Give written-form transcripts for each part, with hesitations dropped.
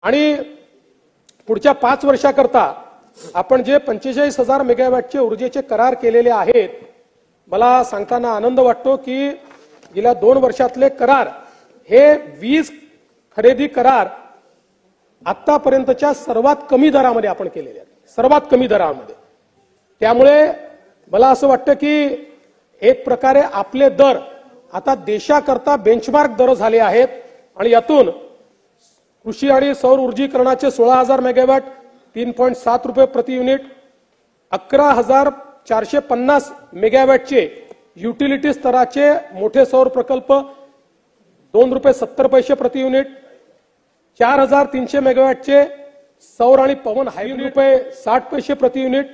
आणि पुढच्या 5 वर्षाकरता आपण जे 45,000 मेगावॅटचे ऊर्जेचे करार केलेले आहेत, मला सांगताना आनंद वाटतो की गेल्या 2 वर्षातले करार हे वीज खरेदी करार आतापर्यंतच्या सर्वात कमी दरामध्ये आपण केलेले आहेत, सर्वात कमी दरामध्ये। त्यामुळे मला असं वाटतं की एक प्रकारे आपले दर आता देशाकरता बेंचमार्क दर झाले आहेत आणि यातून कृषी आणि सौर ऊर्जीकरणाचे 16,000 मेगावॅट 3.7 रुपये प्रति युनिट, 11,450 मेगावॅटचे युटिलिटी स्तराचे मोठे सौर प्रकल्प 2 रुपये 70 पैसे प्रति युनिट, 4,300 मेगावॅटचे सौर आणि पवन हायब्रिड रुपये 60 पैसे प्रति युनिट,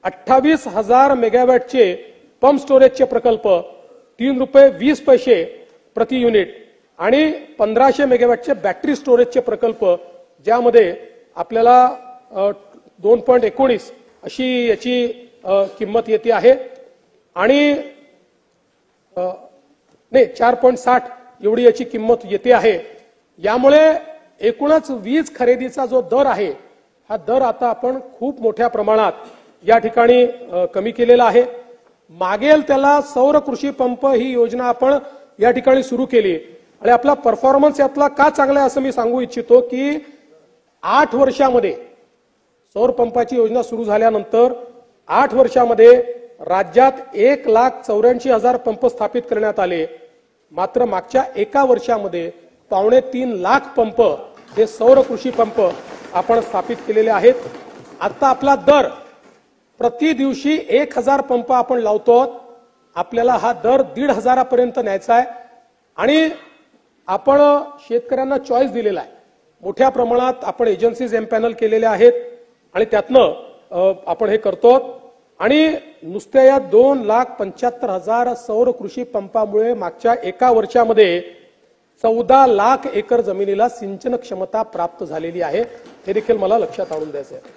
28,000 मेगावॅटचे पंप स्टोरेजचे प्रकल्प 3 रुपये 20 पैसे प्रति युनिट आणि 1500 मेगावॅटचे बॅटरी स्टोरेजचे प्रकल्प ज्यामध्ये आपल्याला 2.19 अशी याची किंमत येते आहे आणि नाही 4.60 एवढी याची किंमत येते आहे। यामुळे एकूणच वीज खरेदीचा जो दर आहे हा दर आता आपण खूप मोठ्या प्रमाणात या ठिकाणी कमी केलेला आहे। मागेल त्याला सौर कृषी पंप ही योजना आपण या ठिकाणी सुरू केली आणि आपला परफॉर्मन्स यातला का चांगला आहे असं मी सांगू इच्छितो की 8 वर्षामध्ये सौर पंपाची योजना सुरू झाल्यानंतर 8 वर्षामध्ये राज्यात 1,84,000 पंप स्थापित करण्यात आले। मात्र मागच्या एका वर्षामध्ये 2.25 लाख पंप हे सौर कृषी पंप आपण स्थापित केलेले आहेत। आता आपला दर प्रति दिवशी 1,000 पंप आपण लावतो, आपल्याला हा दर 1,500 पर्यंत न्यायचा आहे आणि आपण शेतकऱ्यांना चॉईस दिलेला आहे। मोठ्या प्रमाणात आपण एजन्सीज एमपॅनल केलेले आहेत आणि त्यातनं आपण हे करतो आणि नुसत्या या 2,75,000 सौर कृषी पंपामुळे मागच्या एका वर्षामध्ये 14 लाख एकर जमिनीला सिंचन क्षमता प्राप्त झालेली आहे। हे देखील मला लक्षात आणून द्यायचं आहे।